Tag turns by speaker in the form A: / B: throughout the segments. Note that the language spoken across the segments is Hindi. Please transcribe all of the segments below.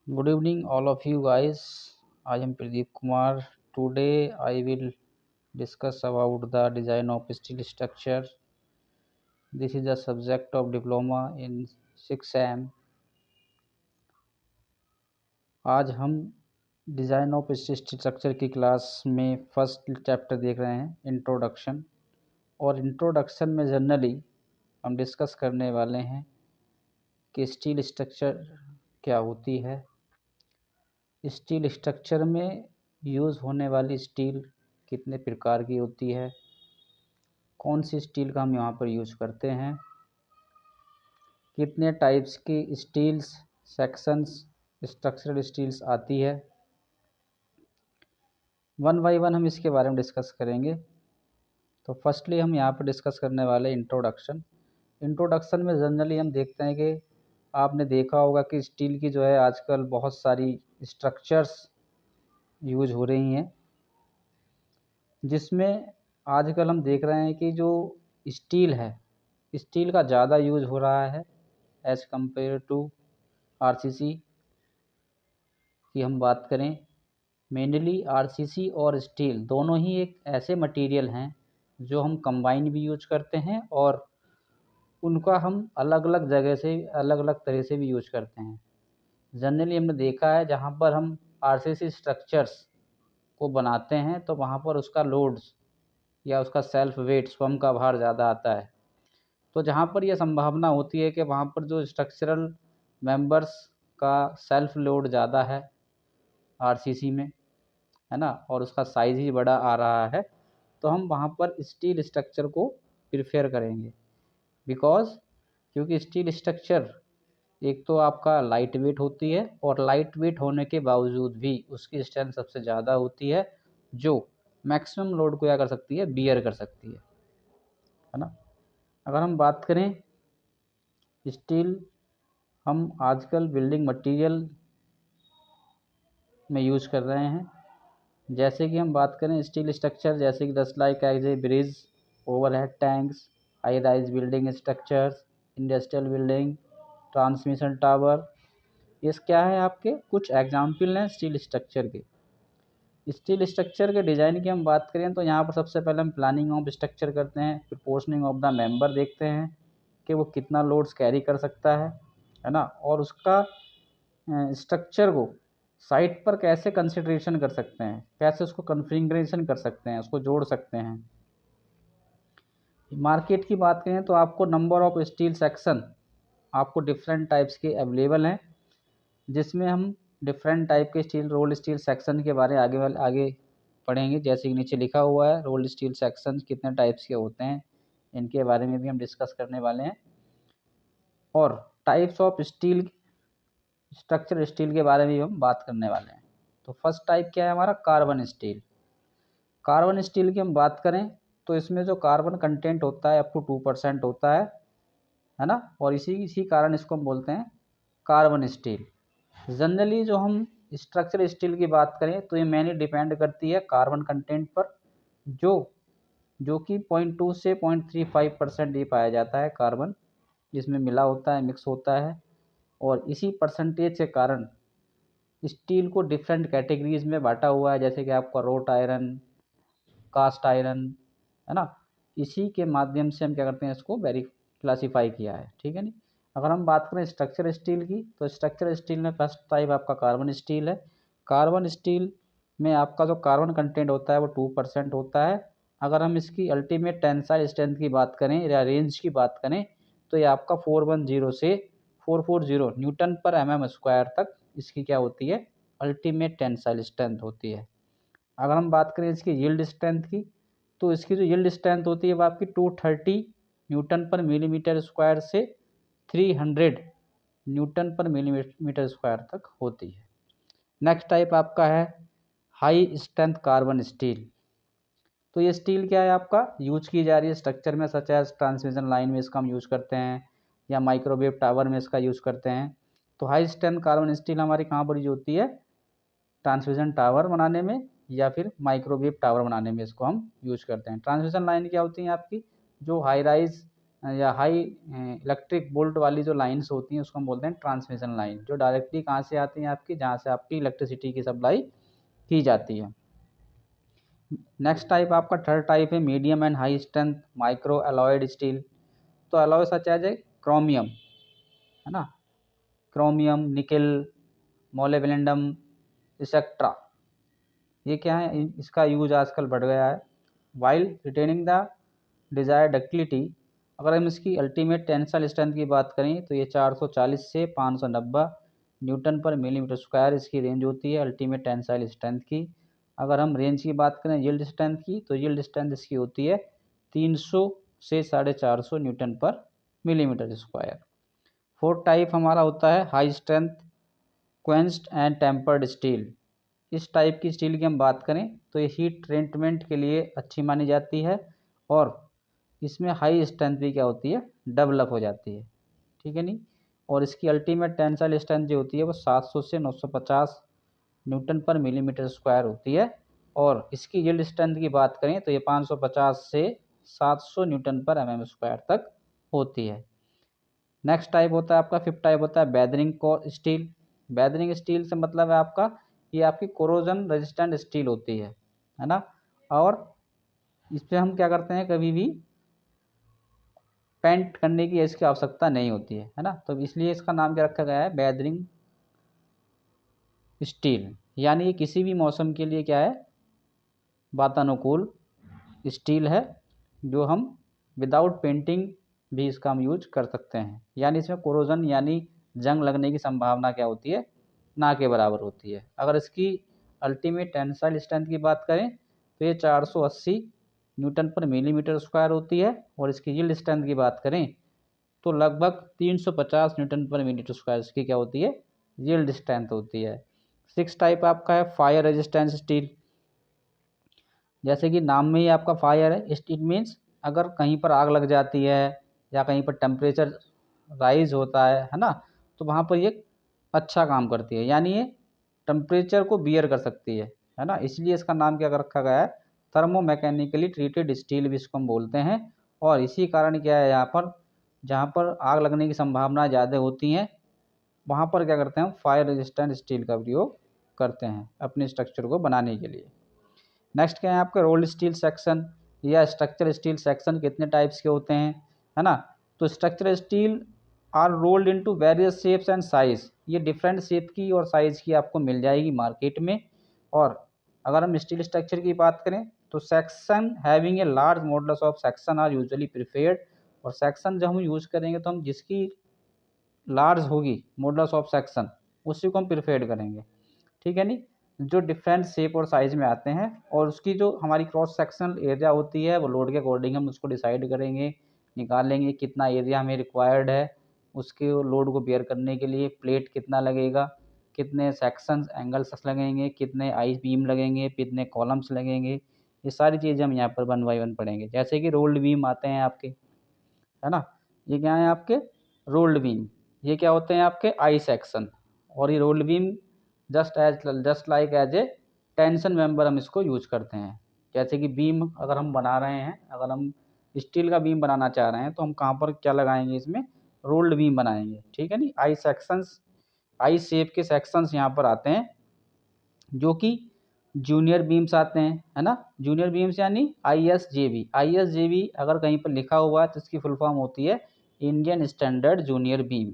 A: Good evening, all of you guys. I am Pradeep Kumar. Today I will discuss about the design of steel structure. This is the subject of diploma in 6M. आज हम डिज़ाइन ऑफ स्टील स्ट्रक्चर की क्लास में फर्स्ट चैप्टर देख रहे हैं, इंट्रोडक्शन। और इंट्रोडक्शन में जनरली हम डिस्कस करने वाले हैं कि स्टील स्ट्रक्चर क्या होती है, स्टील स्ट्रक्चर में यूज़ होने वाली स्टील कितने प्रकार की होती है, कौन सी स्टील का हम यहाँ पर यूज करते हैं, कितने टाइप्स की स्टील्स सेक्शंस स्ट्रक्चरल स्टील्स आती है। वन बाय वन हम इसके बारे में डिस्कस करेंगे। तो फर्स्टली हम यहाँ पर डिस्कस करने वाले इंट्रोडक्शन। इंट्रोडक्शन में जनरली हम देखते हैं कि आपने देखा होगा कि स्टील की जो है आजकल बहुत सारी स्ट्रक्चर्स यूज हो रही हैं, जिसमें आजकल हम देख रहे हैं कि जो स्टील है, स्टील का ज़्यादा यूज हो रहा है एज़ कम्पेयर टू आरसीसी की हम बात करें। मेनली आरसीसी और स्टील दोनों ही एक ऐसे मटेरियल हैं जो हम कंबाइन भी यूज करते हैं और उनका हम अलग अलग जगह से अलग अलग तरह से भी यूज करते हैं। जनरली हमने देखा है जहाँ पर हम आरसीसी स्ट्रक्चर्स को बनाते हैं तो वहाँ पर उसका लोड्स या उसका सेल्फ वेट स्वयं का भार ज़्यादा आता है। तो जहाँ पर यह संभावना होती है कि वहाँ पर जो स्ट्रक्चरल मेंबर्स का सेल्फ लोड ज़्यादा है आरसीसी में, है ना, और उसका साइज़ ही बड़ा आ रहा है, तो हम वहाँ पर स्टील स्ट्रक्चर को प्रिफेयर करेंगे। बिकॉज़ क्योंकि स्टील स्ट्रक्चर एक तो आपका लाइट वेट होती है और लाइट वेट होने के बावजूद भी उसकी स्ट्रेंथ सबसे ज़्यादा होती है, जो मैक्सिमम लोड को क्या कर सकती है, बियर कर सकती है ना। अगर हम बात करें स्टील, हम आजकल बिल्डिंग मटेरियल में यूज कर रहे हैं। जैसे कि हम बात करें स्टील स्ट्रक्चर, जैसे कि this like as a bridge, overhead tanks, high rise building structures, industrial building, transmission tower, ये क्या है आपके कुछ एग्जाम्पल हैं स्टील स्ट्रक्चर के। स्टील स्ट्रक्चर के डिज़ाइन की हम बात करें तो यहाँ पर सबसे पहले हम प्लानिंग ऑफ स्ट्रक्चर करते हैं, फिर पोर्शनिंग ऑफ द मेंबर देखते हैं कि वो कितना लोड्स कैरी कर सकता है ना, और उसका स्ट्रक्चर को साइट पर कैसे कंसिडरेशन कर सकते हैं, कैसे उसको कन्फिग्रेशन कर सकते हैं, उसको जोड़ सकते हैं। मार्केट की बात करें तो आपको नंबर ऑफ स्टील सेक्शन आपको डिफरेंट टाइप्स के अवेलेबल हैं, जिसमें हम डिफरेंट टाइप के स्टील रोल्ड स्टील सेक्शन के बारे में आगे पढ़ेंगे। जैसे कि नीचे लिखा हुआ है रोल्ड स्टील सेक्शन कितने टाइप्स के होते हैं, इनके बारे में भी हम डिस्कस करने वाले हैं। और types of steel structure steel के बारे में भी हम बात करने वाले हैं। तो फर्स्ट टाइप क्या है हमारा, कार्बन स्टील। कार्बन स्टील की हम बात करें तो इसमें जो कार्बन कंटेंट होता है अप टू 2% होता है ना, और इसी कारण इसको हम बोलते हैं कार्बन स्टील। जनरली जो हम स्ट्रक्चर स्टील की बात करें तो ये मेनली डिपेंड करती है कार्बन कंटेंट पर, जो कि 0.2 से 0.35% ही पाया जाता है कार्बन, जिसमें मिला होता है, मिक्स होता है। और इसी परसेंटेज के कारण स्टील को डिफरेंट कैटेगरीज में बांटा हुआ है, जैसे कि आपका रोट आयरन, कास्ट आयरन, है ना। इसी के माध्यम से हम क्या करते हैं, इसको वेरी क्लासीफाई किया है, ठीक है नहीं। अगर हम बात करें स्ट्रक्चर स्टील की तो स्ट्रक्चर स्टील में फर्स्ट टाइप आपका कार्बन स्टील है। कार्बन स्टील में आपका जो कार्बन कंटेंट होता है वो 2% होता है। अगर हम इसकी अल्टीमेट टेंसाइल स्ट्रेंथ की बात करें या रेंज की बात करें तो ये आपका 410 से 440 न्यूटन पर mm² तक इसकी क्या होती है, अल्टीमेट टेंसाइल स्ट्रेंथ होती है। अगर हम बात करें इसकी यील्ड स्ट्रेंथ की तो इसकी जो यील्ड स्ट्रेंथ होती है वो आपकी 230 न्यूटन पर मिलीमीटर स्क्वायर से 300 न्यूटन पर मिलीमीटर स्क्वायर तक होती है। नेक्स्ट टाइप आपका है हाई स्ट्रेंथ कार्बन स्टील। तो ये स्टील क्या है आपका, यूज की जा रही है स्ट्रक्चर में, सच एज ट्रांसमिशन लाइन में इसका हम यूज करते हैं या माइक्रोवेव टावर में इसका यूज करते हैं। तो हाई स्ट्रेंथ कार्बन स्टील हमारी कहाँ पर यूज होती है, ट्रांसमिशन टावर बनाने में या फिर माइक्रोवेव टावर बनाने में इसको हम यूज करते हैं। ट्रांसमिशन लाइन क्या होती है आपकी, जो हाई राइज या हाई इलेक्ट्रिक वोल्ट वाली जो लाइन्स होती हैं उसको हम बोलते हैं ट्रांसमिशन लाइन, जो डायरेक्टली कहाँ से आती हैं आपकी, जहाँ से आपकी इलेक्ट्रिसिटी की सप्लाई की जाती है। नेक्स्ट टाइप आपका थर्ड टाइप है medium and high strength micro alloyed steel. तो alloy such as a chromium, है ना, क्रोमियम, निकल, मोलिब्डेनम एक्सेट्रा, ये क्या है, इसका यूज आजकल बढ़ गया है। While retaining the desired ductility, अगर हम इसकी अल्टीमेट टेंसाइल स्ट्रेंथ की बात करें तो ये 440 से 590 न्यूटन पर मिलीमीटर स्क्वायर इसकी रेंज होती है अल्टीमेट टेंसाइल स्ट्रेंथ की। अगर हम रेंज की बात करें यील्ड स्ट्रेंथ की, तो यील्ड स्ट्रेंथ इसकी होती है 300 से 450 न्यूटन पर मिलीमीटर स्क्वायर। फोर्थ टाइप हमारा होता है high strength quenched and tempered steel. इस टाइप की स्टील की हम बात करें तो ये हीट ट्रीटमेंट के लिए अच्छी मानी जाती है और इसमें हाई स्ट्रेंथ भी क्या होती है, डेवलप हो जाती है, ठीक है नहीं। और इसकी अल्टीमेट टेंसाइल स्ट्रेंथ जो होती है वो 700 से 950 न्यूटन पर मिलीमीटर स्क्वायर होती है। और इसकी यील्ड स्ट्रेंथ की बात करें तो ये 550 से 700 न्यूटन पर mm स्क्वायर तक होती है। नेक्स्ट टाइप होता है आपका फिफ्थ टाइप होता है बेदरिंग स्टील। बेदरिंग स्टील से मतलब है आपका ये आपकी कोरोजन रेजिस्टेंट स्टील होती है ना। और इस पर हम क्या करते हैं, कभी भी पेंट करने की इसकी आवश्यकता नहीं होती है ना। तो इसलिए इसका नाम क्या रखा गया है, बेदरिंग स्टील। यानी ये किसी भी मौसम के लिए क्या है, वातानुकूल स्टील है, जो हम विदाउट पेंटिंग भी इसका हम यूज कर सकते हैं। यानी इसमें कोरोजन यानी जंग लगने की संभावना क्या होती है, ना के बराबर होती है। अगर इसकी अल्टीमेट टेंसाइल स्ट्रेंथ की बात करें तो ये 480 न्यूटन पर मिलीमीटर स्क्वायर होती है। और इसकी यील्ड स्ट्रेंथ की बात करें तो लगभग 350 न्यूटन पर मिलीमीटर स्क्वायर इसकी क्या होती है, यील्ड स्ट्रेंथ होती है। सिक्स टाइप आपका है फायर रेजिस्टेंस स्टील। जैसे कि नाम में ही आपका फायर है, इट मीन्स अगर कहीं पर आग लग जाती है या कहीं पर टेम्परेचर राइज होता है ना, तो वहाँ पर ये अच्छा काम करती है। यानी ये टेम्परेचर को बियर कर सकती है ना। इसलिए इसका नाम क्या रखा गया है, थर्मो मैकेनिकली ट्रीटेड स्टील भी इसको हम बोलते हैं। और इसी कारण क्या है, यहाँ पर जहाँ पर आग लगने की संभावना ज़्यादा होती हैं वहाँ पर क्या करते हैं, हम फायर रेजिस्टेंट स्टील का प्रयोग करते हैं अपने स्ट्रक्चर को बनाने के लिए। नेक्स्ट क्या है आपका रोल्ड स्टील सेक्शन या स्ट्रक्चर स्टील सेक्शन कितने टाइप्स के होते हैं, है ना। तो structure steel are rolled into various shapes and size, ये डिफरेंट शेप की और साइज़ की आपको मिल जाएगी मार्केट में। और अगर हम स्टील स्ट्रक्चर की बात करें तो section having a large models of section are usually preferred. और सेक्शन जब हम यूज़ करेंगे तो हम जिसकी लार्ज होगी मॉडल्स ऑफ सेक्शन उसी को हम प्रिफर्ड करेंगे, ठीक है नहीं, जो डिफरेंट शेप और साइज़ में आते हैं। और उसकी जो हमारी क्रॉस सेक्शनल एरिया होती है वो लोड के अकॉर्डिंग हम उसको डिसाइड करेंगे, निकालेंगे कितना एरिया हमें रिक्वायर्ड है उसके लोड को बेयर करने के लिए, प्लेट कितना लगेगा, कितने सेक्शंस एंगल्स लगेंगे, कितने आई बीम लगेंगे, कितने कॉलम्स लगेंगे, ये सारी चीज़ें हम यहाँ पर 1 बाय 1 पढ़ेंगे। जैसे कि रोल्ड बीम आते हैं आपके, है ना, ये क्या है आपके रोल्ड बीम, ये क्या होते हैं आपके आई सेक्शन। और ये rolled beam just like as a tension member हम इसको यूज करते हैं। जैसे कि बीम अगर हम बना रहे हैं, अगर हम स्टील का बीम बनाना चाह रहे हैं तो हम कहाँ पर क्या लगाएंगे, इसमें रोल्ड बीम बनाएंगे, ठीक है नहीं। आई सेक्शंस, आई शेप के सेक्शंस यहाँ पर आते हैं जो कि जूनियर बीम्स आते हैं, है ना। जूनियर बीम्स यानी ISJB। ISJB अगर कहीं पर लिखा हुआ है तो इसकी फुल फॉर्म होती है Indian standard junior beam,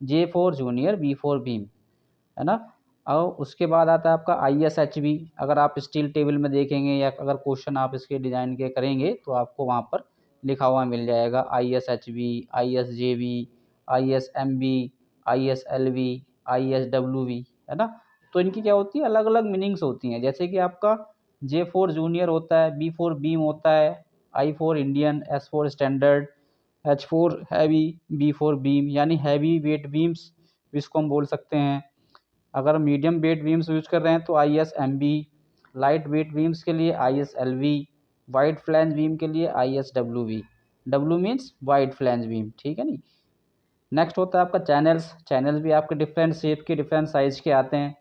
A: J4 junior, B4 beam, है ना। और उसके बाद आता है आपका ISHB। अगर आप स्टील टेबल में देखेंगे या अगर क्वेश्चन आप इसके डिज़ाइन के करेंगे तो आपको वहाँ पर लिखा हुआ मिल जाएगा ISHB, ISJB, ISMB, ISLV, ISWB, है ना। तो इनकी क्या होती है, अलग अलग मीनिंग्स होती हैं। जैसे कि आपका J4 जूनियर होता है, B4 बीम होता है, I4 Indian, S4 standard, H4 heavy, B4 beam यानी हैवी वेट बीम्स इसको हम बोल सकते हैं। अगर मीडियम वेट बीम्स यूज कर रहे हैं तो ISMB, लाइट वेट बीम्स के लिए ISLV, वाइड फ्लैंज बीम के लिए ISWB। W means wide flange beam, ठीक है नहीं। नेक्स्ट होता है आपका चैनल्स। चैनल्स भी आपके डिफरेंट शेप के, डिफरेंट साइज के आते हैं।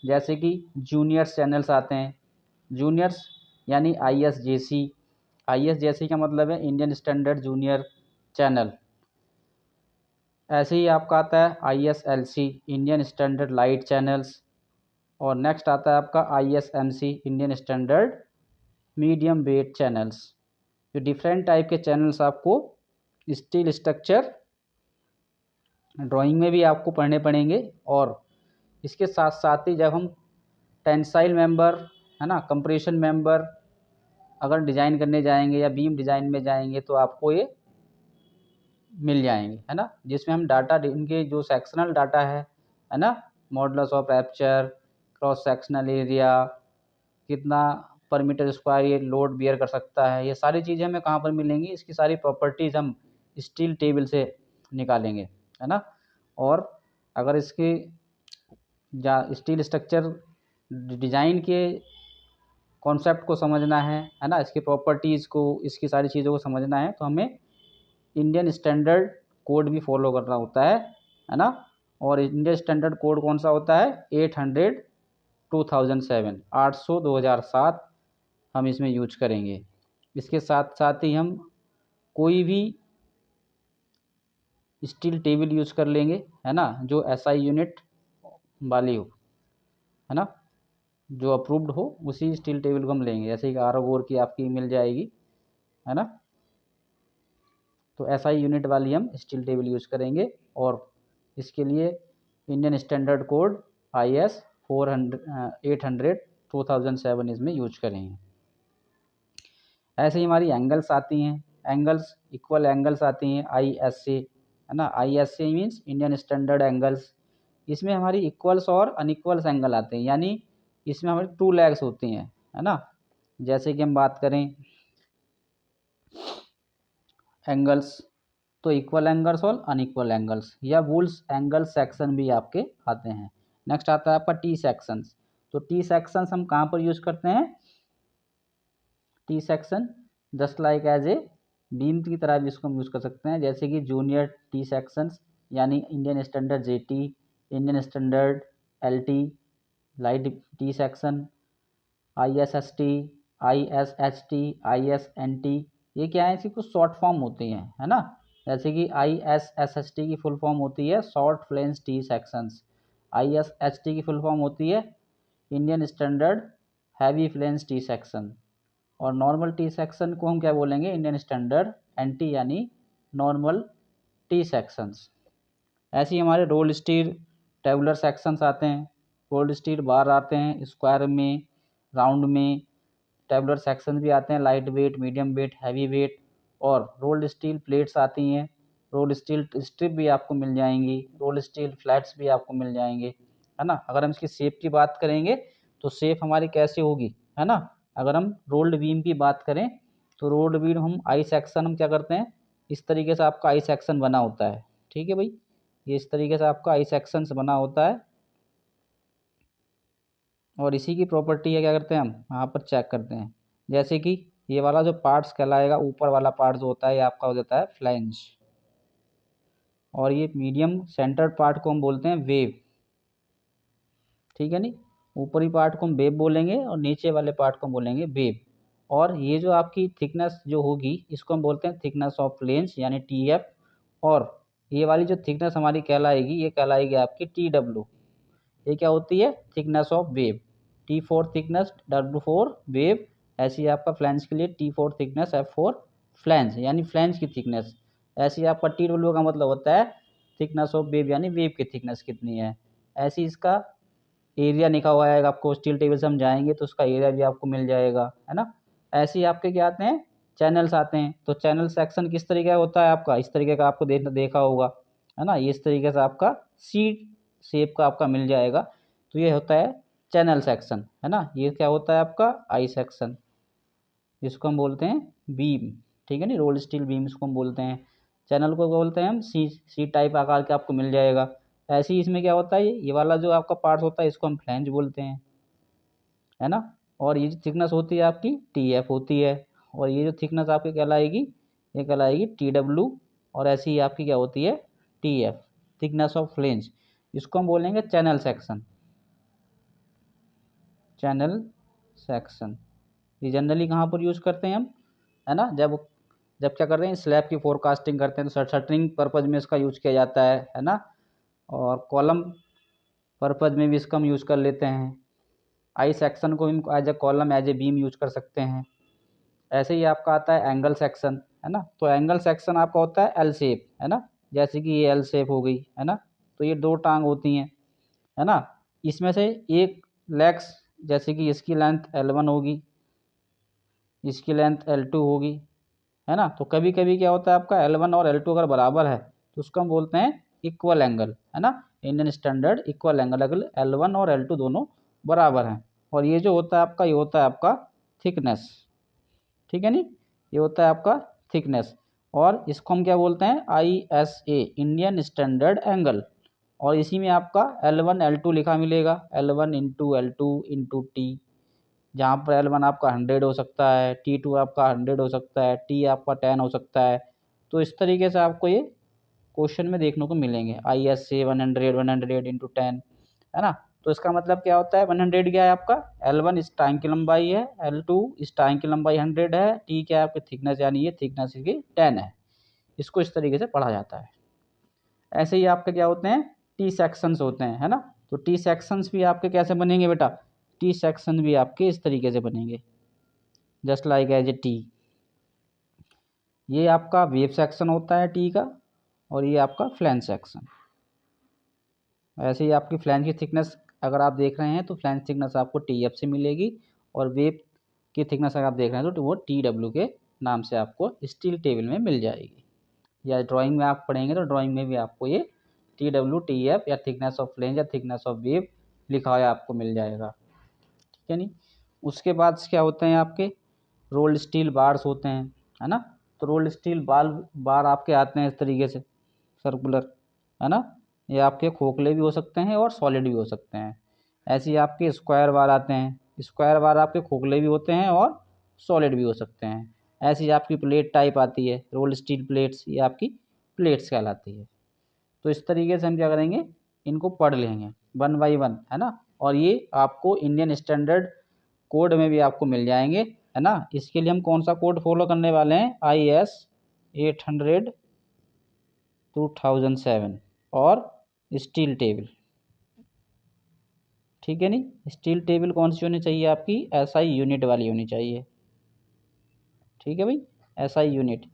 A: जैसे कि जूनियर्स चैनल्स आते हैं, जूनियर्स यानी ISJC। ISJC का मतलब है इंडियन स्टैंडर्ड जूनियर चैनल। ऐसे ही आपका आता है ISLC Indian standard light channels, और नेक्स्ट आता है आपका ISMC Indian standard medium wait channels. जो डिफरेंट टाइप के चैनल्स आपको स्टील स्ट्रक्चर ड्राइंग में भी आपको पढ़ने पड़ेंगे, और इसके साथ साथ ही जब हम टेंसाइल मेंबर है ना, कंप्रेशन मेंबर अगर डिज़ाइन करने जाएंगे या बीम डिज़ाइन में जाएंगे तो आपको ये मिल जाएंगे, है ना, जिसमें हम डाटा इनके जो सेक्शनल डाटा है ना, modulus of rapture, cross sectional area, कितना पर मीटर स्क्वायर ये लोड बियर कर सकता है, ये सारी चीज़ें हमें कहाँ पर मिलेंगी, इसकी सारी प्रॉपर्टीज़ हम स्टील टेबल से निकालेंगे, है ना। और अगर इसकी स्टील स्ट्रक्चर डिज़ाइन के कॉन्सेप्ट को समझना है ना, इसकी प्रॉपर्टीज़ को, इसकी सारी चीज़ों को समझना है, तो हमें इंडियन स्टैंडर्ड कोड भी फॉलो करना होता है ना। और इंडियन स्टैंडर्ड कोड कौन सा होता है, 800 2007, 800 2007 हम इसमें यूज करेंगे। इसके साथ साथ ही हम कोई भी स्टील टेबल यूज कर लेंगे, है ना, जो SI यूनिट वाली हो, है ना, जो अप्रूव्ड हो उसी स्टील टेबल को हम लेंगे। जैसे कि आरोगोर की आपकी मिल जाएगी, है ना, तो SI यूनिट वाली हम स्टील टेबल यूज करेंगे। और इसके लिए इंडियन स्टैंडर्ड कोड IS 800 2007 इसमें यूज करेंगे। ऐसे ही हमारी एंगल्स आती हैं, एंगल्स इक्वल एंगल्स आती हैं ISA, है ना, ISA means Indian standard angles. इसमें हमारी इक्वल्स और अनइक्वल्स एंगल आते हैं, यानी इसमें हमारी 2 लेग्स होती हैं, है ना। जैसे कि हम बात करें एंगल्स, तो इक्वल एंगल्स और अनइक्वल एंगल्स या वुल्स एंगल सेक्शन भी आपके आते हैं। नेक्स्ट आता है आपका टी सेक्शंस। तो टी सेक्शंस हम कहाँ पर यूज करते हैं, T section just like as a beam की तरह भी इसको हम यूज़ कर सकते हैं, जैसे कि जूनियर टी सेक्शंस यानी Indian standard JT, Indian standard LT light T section, ISST, ISHT, ISNT, ये क्या है, इसकी कुछ शॉर्ट फॉर्म होती हैं, है ना। जैसे कि ISST की फुल फॉर्म होती है short flange T sections, ISHT की फुल फॉर्म होती है Indian standard heavy flange T section, और नॉर्मल टी सेक्शन को हम क्या बोलेंगे, इंडियन स्टैंडर्ड NT यानी नॉर्मल टी सेक्शंस। ऐसे ही हमारे रोल स्टील टेबुलर सेक्शंस आते हैं, रोल्ड स्टील बार आते हैं स्क्वायर में, राउंड में, टेबुलर सेक्शन भी आते हैं light weight, medium wait, heavy weight, और रोल्ड स्टील प्लेट्स आती हैं, रोल्ड स्टील स्ट्रिप भी आपको मिल जाएंगी, रोल्ड स्टील फ्लैट्स भी आपको मिल जाएंगे, है ना। अगर हम इसकी शेप की बात करेंगे तो शेप हमारी कैसे होगी, है ना। अगर हम रोल्ड बीम की बात करें तो रोल्ड बीम हम आई सेक्शन हम क्या करते हैं, इस तरीके से आपका आई सेक्शन बना होता है, ठीक है भाई, ये इस तरीके से आपका आई सेक्शन बना होता है। और इसी की प्रॉपर्टी है, क्या करते हैं हम यहाँ पर चेक करते हैं, जैसे कि ये वाला जो पार्ट्स कहलाएगा, ऊपर वाला पार्ट जो होता है ये आपका हो जाता है फ्लैंज, और ये मीडियम सेंटर पार्ट को हम बोलते हैं वेव, ठीक है नी। ऊपरी पार्ट को हम वेव बोलेंगे और नीचे वाले पार्ट को हम बोलेंगे वेव। और ये जो आपकी थिकनेस जो होगी इसको हम बोलते हैं थिकनेस ऑफ फ्लैंज यानी TF, और ये वाली जो थिकनेस हमारी कहलाएगी ये कहलाएगी आपकी TW। ये क्या होती है, thickness of wave, T4 thickness, W4 wave. ऐसी आपका फ्लैंज के लिए T4 थिकनेस, F4 फ्लैंज यानी फ्लैंज की थिकनेस। ऐसी आपका TW का मतलब होता है थिकनेस ऑफ वेव यानी वेव की थिकनेस कितनी है। ऐसी इसका एरिया लिखा हुआ है, आपको स्टील टेबल से हम जाएंगे तो उसका एरिया भी आपको मिल जाएगा, है ना। ऐसे ही आपके क्या आते हैं, चैनल्स आते हैं। तो चैनल सेक्शन किस तरीके का होता है आपका, इस तरीके का आपको देखा होगा, है ना, ये इस तरीके से आपका सी शेप का आपका मिल जाएगा। तो ये होता है चैनल सेक्शन, है ना। ये क्या होता है आपका आई सेक्शन, जिसको हम बोलते हैं बीम, ठीक है नी, रोल स्टील बीम इसको हम बोलते हैं। चैनल को बोलते हैं हम सी टाइप आकार के आपको मिल जाएगा। ऐसे ही इसमें क्या होता है, ये वाला जो आपका पार्ट होता है इसको हम फ्लैंज बोलते हैं, है ना। और ये जो थिकनेस होती है आपकी TF होती है, और ये जो थिकनेस आपकी कहलाएगी ये कहलाएगी TW, और ऐसी ही आपकी क्या होती है TF, थिकनेस ऑफ फ्लैंज। इसको हम बोलेंगे चैनल सेक्शन, चैनल सेक्शन। ये जनरली कहाँ पर यूज़ करते हैं हम, है ना, जब जब क्या करते हैं स्लैब की फोरकास्टिंग करते हैं तो शटरिंग पर्पज में इसका यूज किया जाता है ना। और कॉलम पर्पज में भी इसका हम यूज़ कर लेते हैं। आई सेक्शन को हम as a column as a beam use कर सकते हैं। ऐसे ही आपका आता है एंगल सेक्शन, है ना। तो एंगल सेक्शन आपका होता है एल शेप, है ना, जैसे कि ये एल शेप हो गई, है ना। तो ये दो टांग होती हैं, है ना। इसमें से एक लेग्स, जैसे कि इसकी लेंथ L1 होगी, इसकी लेंथ L2 होगी, है ना। तो कभी कभी क्या होता है आपका L1 और L2 अगर बराबर है तो उसको हम बोलते हैं इक्वल एंगल, है ना। इंडियन स्टैंडर्ड इक्वल एंगल, अगर L1 और L2 दोनों बराबर हैं। और ये जो होता है आपका, ये होता है आपका थिकनेस, ठीक है नी, ये होता है आपका थिकनेस। और इसको हम क्या बोलते हैं ISA, इंडियन स्टैंडर्ड एंगल। और इसी में आपका L1 L2 लिखा मिलेगा, L1 into L2 into T, जहाँ पर L1 आपका 100 हो सकता है, T2 आपका 100 हो सकता है, T आपका 10 हो सकता है। तो इस तरीके से आपको ये क्वेश्चन में देखने को मिलेंगे, ISA 100 इंटू 10, है ना। तो इसका मतलब क्या होता है, 100 क्या है आपका, L1 इस टांग की लंबाई है, L2 इस टांग की लंबाई 100 है, T क्या है आपकी थिकनेस, यानी ये थिकनेस इसकी 10 है। इसको इस तरीके से पढ़ा जाता है। ऐसे ही आपके क्या होते हैं टी सेक्शंस होते हैं, है ना। तो टी सेक्शंस भी आपके कैसे बनेंगे बेटा, टी सेक्शन भी आपके इस तरीके से बनेंगे, just like as a T. ये आपका वेव सेक्शन होता है टी का, और ये आपका फ्लैंज सेक्शन। ऐसे ही आपकी फ्लैंज की थिकनेस अगर आप देख रहे हैं तो फ्लैंज थिकनेस आपको TF से मिलेगी, और वेव की थिकनेस अगर आप देख रहे हैं तो वो TW के नाम से आपको स्टील टेबल में मिल जाएगी, या ड्राइंग में आप पढ़ेंगे तो ड्राइंग में भी आपको ये TW TF या थिकनेस ऑफ फ्लैंज या थिकनेस ऑफ वेव लिखा हुआ आपको मिल जाएगा, ठीक है नी। उसके बाद क्या होते हैं आपके रोल्ड स्टील बार्स होते हैं, है ना। तो रोल्ड स्टील बार आपके आते हैं इस तरीके से सर्कुलर, है ना। ये आपके खोखले भी हो सकते हैं और सॉलिड भी हो सकते हैं। ऐसे ही आपके स्क्वायर बार आते हैं, स्क्वायर बार आपके खोखले भी होते हैं और सॉलिड भी हो सकते हैं। ऐसी आपकी प्लेट टाइप आती है रोल्ड स्टील प्लेट्स, ये आपकी प्लेट्स कहलाती है। तो इस तरीके से हम क्या करेंगे, इनको पढ़ लेंगे वन बाई वन, है ना। और ये आपको इंडियन स्टैंडर्ड कोड में भी आपको मिल जाएंगे, है ना। इसके लिए हम कौन सा कोड फॉलो करने वाले हैं, IS 800 2007 और स्टील टेबल, ठीक है नहीं। स्टील टेबल कौन सी होनी चाहिए आपकी, SI यूनिट वाली होनी चाहिए, ठीक है भाई, SI यूनिट।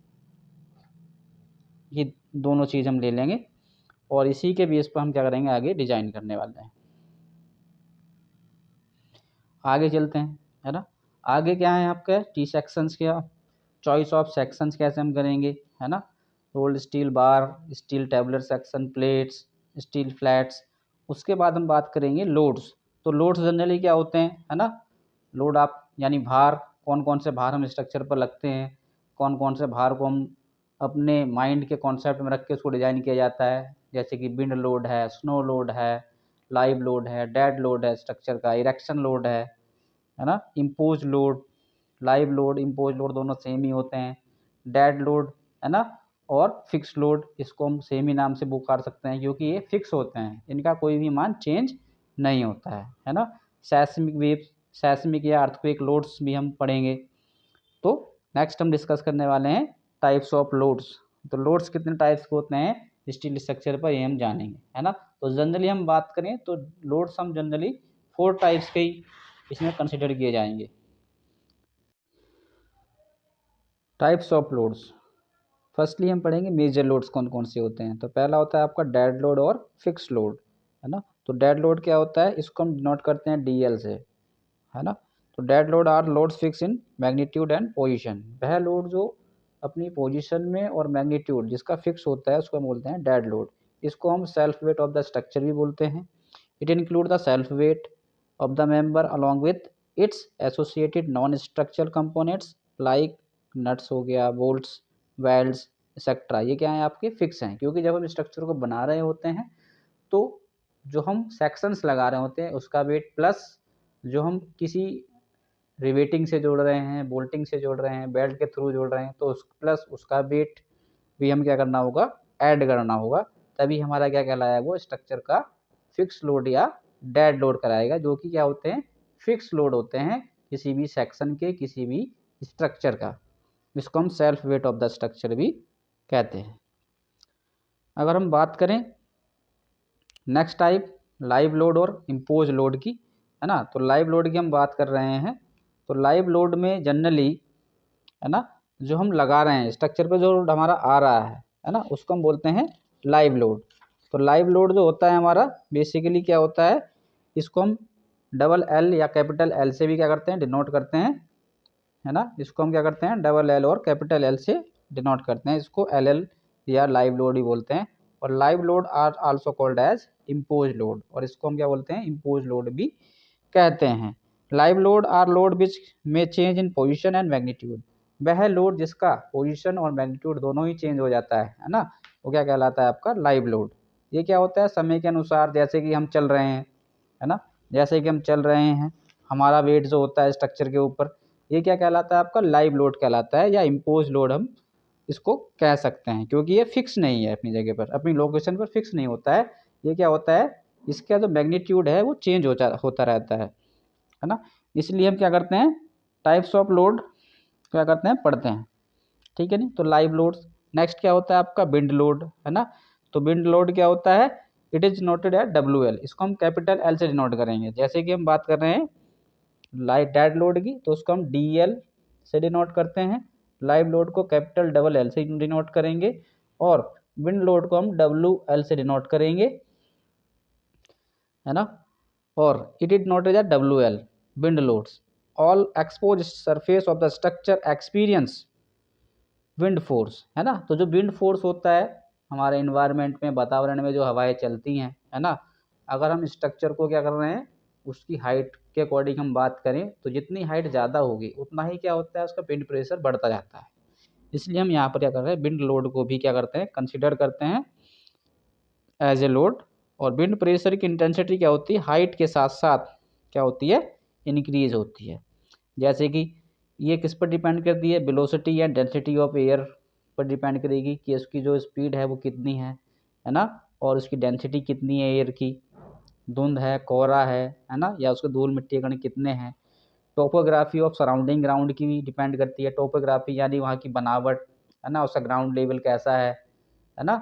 A: ये दोनों चीज़ हम ले लेंगे, और इसी के बेस पर हम क्या करेंगे, आगे डिजाइन करने वाले हैं। आगे चलते हैं, है ना। आगे क्या है आपका टी सेक्शंस, क्या चॉइस ऑफ सेक्शंस कैसे हम करेंगे, है ना। Rolled steel bar, steel tabular section, plates, steel flats. उसके बाद हम बात करेंगे लोड्स। तो लोड्स जनरली क्या होते हैं, है ना। लोड आप यानी भार, कौन कौन से भार हम स्ट्रक्चर पर लगते हैं, कौन कौन से भार को हम अपने माइंड के कॉन्सेप्ट में रख के उसको डिज़ाइन किया जाता है। जैसे कि विंड लोड है, स्नो लोड है, लाइव लोड है, डेड लोड है स्ट्रक्चर का, इरेक्शन लोड है ना। Impose load, live load impose load दोनों सेम ही होते हैं। डेड लोड, है ना, और फिक्स लोड, इसको हम सेम ही नाम से पुकार सकते हैं क्योंकि ये फिक्स होते हैं, इनका कोई भी मान चेंज नहीं होता है ना। सेस्मिक वेव, सेस्मिक या अर्थक्वेक लोड्स भी हम पढ़ेंगे। तो नेक्स्ट हम डिस्कस करने वाले हैं टाइप्स ऑफ लोड्स। तो लोड्स कितने टाइप्स के होते हैं स्टील स्ट्रक्चर पर, ये हम जानेंगे, है ना। तो जनरली हम बात करें तो लोड्स हम जनरली 4 टाइप्स के ही इसमें कंसिडर किए जाएंगे। टाइप्स ऑफ लोड्स, फर्स्टली हम पढ़ेंगे मेजर लोड्स कौन कौन से होते हैं। तो पहला होता है आपका डेड लोड और फिक्स लोड, है ना। तो डेड लोड क्या होता है, इसको हम डिनोट करते हैं DL से, है ना। तो dead load are loads fix in magnitude and position, वह लोड जो अपनी पोजीशन में और मैग्नीट्यूड जिसका फिक्स होता है उसको हम बोलते हैं डेड लोड। इसको हम self weight of the structure भी बोलते हैं। It include the self weight of the member along with its associated non structural components like nuts हो गया, बोल्ट्स, वेल्ड्स एक्सेट्रा। ये क्या है आपके फिक्स हैं, क्योंकि जब हम स्ट्रक्चर को बना रहे होते हैं तो जो हम सेक्शंस लगा रहे होते हैं उसका वेट प्लस जो हम किसी रिवेटिंग से जोड़ रहे हैं, बोल्टिंग से जोड़ रहे हैं, बेल्ट के थ्रू जोड़ रहे हैं, तो उस प्लस उसका वेट भी हम क्या करना होगा, ऐड करना होगा। तभी हमारा क्या कहलाया, वो स्ट्रक्चर का फिक्स लोड या डेड लोड कराएगा, जो कि क्या होते हैं फिक्स लोड होते हैं किसी भी सेक्शन के, किसी भी स्ट्रक्चर का। इसको हम self weight of the structure भी कहते हैं। अगर हम बात करें नेक्स्ट टाइप लाइव लोड और इम्पोज लोड की, है ना, तो लाइव लोड की हम बात कर रहे हैं। तो लाइव लोड में जनरली, है ना, जो हम लगा रहे हैं स्ट्रक्चर पे, जो लोड हमारा आ रहा है ना, उसको हम बोलते हैं लाइव लोड। तो लाइव लोड जो होता है हमारा बेसिकली क्या होता है, इसको हम डबल एल या कैपिटल एल से भी क्या करते हैं, डिनोट करते हैं, है ना। इसको हम क्या करते हैं, डबल एल और कैपिटल एल से डिनोट करते हैं। इसको एल एल या लाइव लोड ही बोलते हैं। और live load are also called as impose load, और इसको हम क्या बोलते हैं, इम्पोज लोड भी कहते हैं। Live load are load which में change in position and magnitude, वह लोड जिसका पोजीशन और मैग्नीट्यूड दोनों ही चेंज हो जाता है ना, वो क्या कहलाता है आपका लाइव लोड। ये क्या होता है, समय के अनुसार, जैसे कि हम चल रहे हैं, है ना, जैसे कि हम चल रहे हैं, हमारा वेट जो होता है स्ट्रक्चर के ऊपर, ये क्या कहलाता है आपका लाइव लोड कहलाता है, या इम्पोज लोड हम इसको कह सकते हैं, क्योंकि ये फिक्स नहीं है अपनी जगह पर, अपनी लोकेशन पर फिक्स नहीं होता है। ये क्या होता है, इसका जो मैग्नीट्यूड है वो चेंज होता रहता है ना। इसलिए हम क्या करते हैं, टाइप्स ऑफ लोड क्या करते हैं, पढ़ते हैं, ठीक है नहीं। तो लाइव लोड। नेक्स्ट क्या होता है आपका विंड लोड, है ना। तो विंड लोड क्या होता है, it is noted at W L, इसको हम कैपिटल एल से डिनोट करेंगे। जैसे कि हम बात कर रहे हैं लाइट डेड लोड की, तो उसको हम डी एल से डिनोट करते हैं। लाइव लोड को कैपिटल डबल एल से डिनोट करेंगे, और विंड लोड को हम डब्ल्यू एल से डिनोट करेंगे, है ना। और it is noted at W L wind loads. All expose surface of the structure experience wind force, है ना। तो जो विंड फोर्स होता है हमारे इन्वायरमेंट में, वातावरण में जो हवाएं चलती हैं, है ना, अगर हम स्ट्रक्चर को क्या कर रहे हैं, उसकी हाइट के अकॉर्डिंग हम बात करें, तो जितनी हाइट ज़्यादा होगी उतना ही क्या होता है, उसका विंड प्रेशर बढ़ता जाता है। इसलिए हम यहाँ पर क्या कर रहे हैं, विंड लोड को भी क्या करते हैं, कंसिडर करते हैं एज ए लोड। और विंड प्रेशर की इंटेंसिटी क्या होती है, हाइट के साथ साथ क्या होती है, इंक्रीज होती है। जैसे कि ये किस पर डिपेंड करती है, वेलोसिटी या डेंसिटी ऑफ एयर पर डिपेंड करेगी कि उसकी जो स्पीड है वो कितनी है ना, और उसकी डेंसिटी कितनी है एयर की, धुंध है, कोहरा है ना, या उसके धूल मिट्टी के कण कितने हैं। टोपोग्राफी ऑफ सराउंडिंग ग्राउंड की भी डिपेंड करती है। टोपोग्राफी यानी वहाँ की बनावट, है ना, उसका ग्राउंड लेवल कैसा है ना।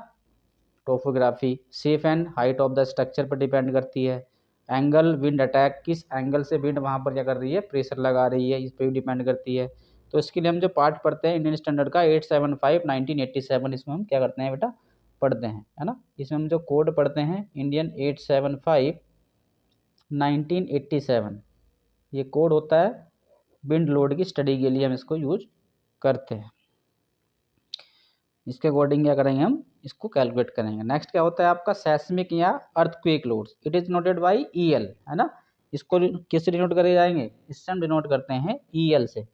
A: Topography safe and height of the structure पर डिपेंड करती है। एंगल विंड अटैक, किस एंगल से विंड वहाँ पर क्या कर रही है, प्रेशर लगा रही है, इस पर भी डिपेंड करती है। तो इसके लिए हम जो पार्ट पढ़ते हैं इंडियन स्टैंडर्ड का 875/1987, इसमें हम क्या करते हैं बेटा, पढ़ते हैं, है ना। इसमें हम जो कोड पढ़ते हैं इंडियन 875/1987, ये कोड होता है विंड लोड की स्टडी के लिए हम इसको यूज करते हैं। इसके अकॉर्डिंग क्या करेंगे, हम इसको कैलकुलेट करेंगे। नेक्स्ट क्या होता है आपका सेस्मिक या earthquake loads, it is noted bye EL, है ना। इसको किससे डिनोट करे जाएंगे, इससे हम डिनोट करते हैं ईएल से।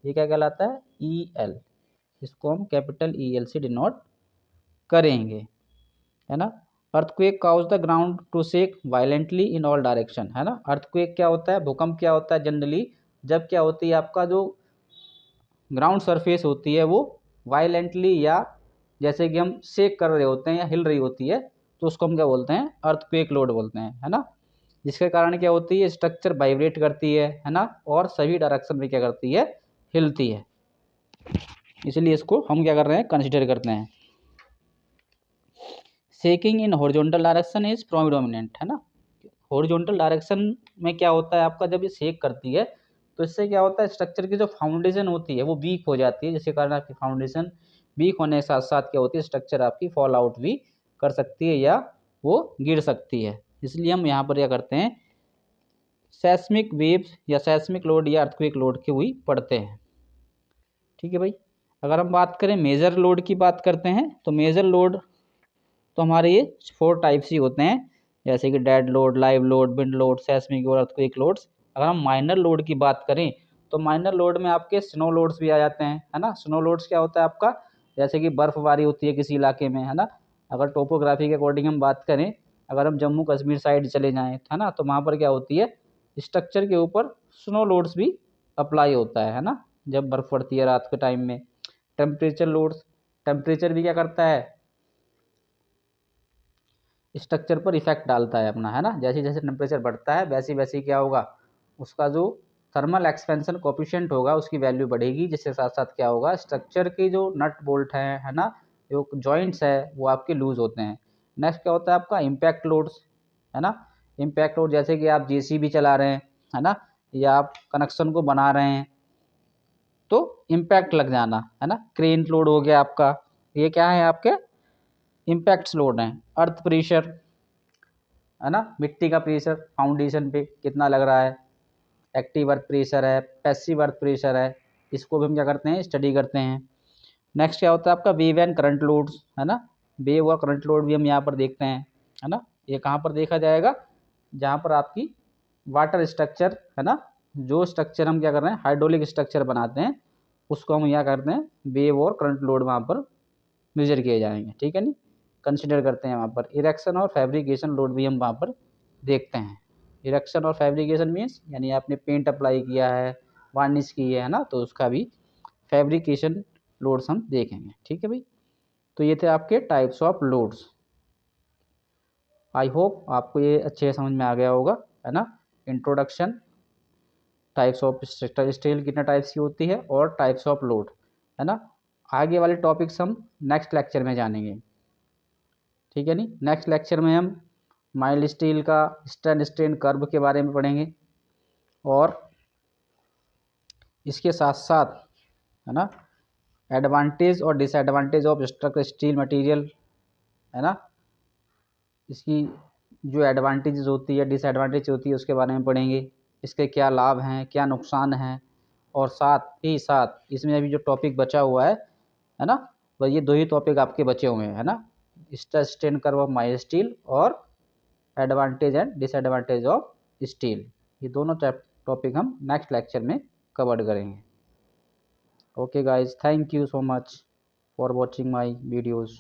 A: ये क्या कहलाता है, ईएल, इसको हम कैपिटल ईएल से डिनोट करेंगे, है ना। Earthquake cause the ground to shake violently in all direction, है ना। अर्थक्वेक क्या होता है, भूकंप क्या होता है जनरली, जब क्या होती है आपका जो ग्राउंड सरफेस होती है वो वायलेंटली, या जैसे कि हम शेक कर रहे होते हैं या हिल रही होती है, तो उसको हम क्या बोलते हैं, अर्थक्वेक लोड बोलते हैं, है ना। जिसके कारण क्या होती है, स्ट्रक्चर वाइब्रेट करती है ना, और सभी डायरेक्शन में क्या करती है, हिलती है। इसलिए इसको हम क्या कर रहे हैं, कंसिडर करते हैं। Shaking in horizontal direction is prominent, है ना। हॉरिजॉन्टल डायरेक्शन में क्या होता है आपका, जब ये शेक करती है तो इससे क्या होता है, स्ट्रक्चर की जो फाउंडेशन होती है वो वीक हो जाती है, जिसके कारण आपकी फाउंडेशन वीक होने के साथ साथ क्या होती है, स्ट्रक्चर आपकी फॉल आउट भी कर सकती है या वो गिर सकती है। इसलिए हम यहाँ पर क्या करते हैं, सेस्मिक वेव्स या सेस्मिक लोड या अर्थक्वेक लोड के हुई पढ़ते हैं, ठीक है भाई। अगर हम बात करें मेजर लोड की बात करते हैं, तो मेजर लोड तो हमारे ये 4 टाइप्स ही होते हैं, जैसे कि dead load, live load, wind load, seismic और अर्थक्वेक लोड्स। अगर हम माइनर लोड की बात करें, तो माइनर लोड में आपके स्नो लोड्स भी आ जाते हैं, है ना। स्नो लोड्स क्या होता है आपका, जैसे कि बर्फबारी होती है किसी इलाके में, है ना। अगर टोपोग्राफी के अकॉर्डिंग हम बात करें, अगर हम जम्मू कश्मीर साइड चले जाएँ, है ना, तो वहाँ पर क्या होती है, स्ट्रक्चर के ऊपर स्नो लोड्स भी अप्लाई होता है ना, जब बर्फ़ पड़ती है रात के टाइम में। टेम्परेचर लोड्स, टेम्परेचर भी क्या करता है, स्ट्रक्चर पर इफेक्ट डालता है अपना, है ना। जैसे जैसे टेम्परेचर बढ़ता है वैसे वैसे क्या होगा, उसका जो थर्मल एक्सपेंशन कोफिशिएंट होगा उसकी वैल्यू बढ़ेगी, जिसके साथ साथ क्या होगा, स्ट्रक्चर की जो नट बोल्ट है ना, जो जॉइंट्स है वो आपके लूज होते हैं। नेक्स्ट क्या होता है आपका इम्पैक्ट लोड्स, है ना। इम्पैक्ट लोड जैसे कि आप जेसीबी चला रहे हैं, है ना, या आप कनेक्शन को बना रहे हैं तो इम्पैक्ट लग जाना, है ना। क्रेन लोड हो गया आपका, ये क्या है आपके इम्पैक्ट्स लोड हैं। अर्थ प्रेशर, है ना, मिट्टी का प्रेशर फाउंडेशन पे कितना लग रहा है, एक्टिव अर्थ प्रेशर है, पैसिव अर्थ प्रेशर है, इसको भी हम क्या करते हैं, स्टडी करते हैं। नेक्स्ट क्या होता है आपका वेव एंड करंट लोड्स, है ना। वेव और करंट लोड भी हम यहाँ पर देखते हैं, है ना। ये कहाँ पर देखा जाएगा, जहाँ पर आपकी वाटर स्ट्रक्चर, है ना, जो स्ट्रक्चर हम क्या कर रहे हैं, हाइड्रोलिक स्ट्रक्चर बनाते हैं, उसको हम क्या करते हैं, वेव और करंट लोड वहाँ पर मेजर किए जाएंगे, ठीक है नहीं, कंसिडर करते हैं। वहाँ पर इरेक्शन और फैब्रिकेशन लोड भी हम वहाँ पर देखते हैं। इरेक्शन और फैब्रिकेशन मीन्स यानी आपने पेंट अप्लाई किया है, वार्निश की है ना, तो उसका भी फैब्रिकेशन लोड्स हम देखेंगे, ठीक है भाई। तो ये थे आपके types of loads. I hope आपको ये अच्छे समझ में आ गया होगा, है ना। इंट्रोडक्शन, टाइप्स ऑफ स्टील कितने टाइप्स की होती है और टाइप्स ऑफ लोड, है ना। आगे वाले टॉपिक्स हम नेक्स्ट लेक्चर में जानेंगे, ठीक है नहीं। नेक्स्ट लेक्चर में हम माइल्ड स्टील का स्ट्रेन स्ट्रेन कर्व के बारे में पढ़ेंगे और इसके साथ साथ, है ना, एडवांटेज और disadvantage of structure steel material, है ना, इसकी जो एडवांटेजेस होती है डिसएडवांटेज होती है उसके बारे में पढ़ेंगे, इसके क्या लाभ हैं क्या नुकसान हैं, और साथ ही साथ इसमें अभी जो टॉपिक बचा हुआ है ना, तो ये दो ही टॉपिक आपके बचे हुए हैं, है ना, stress strain curve of mild steel और advantage and disadvantage of steel. ये दोनों टॉपिक हम नेक्स्ट लेक्चर में कवर करेंगे। Okay guys, thank you so much for watching my videos.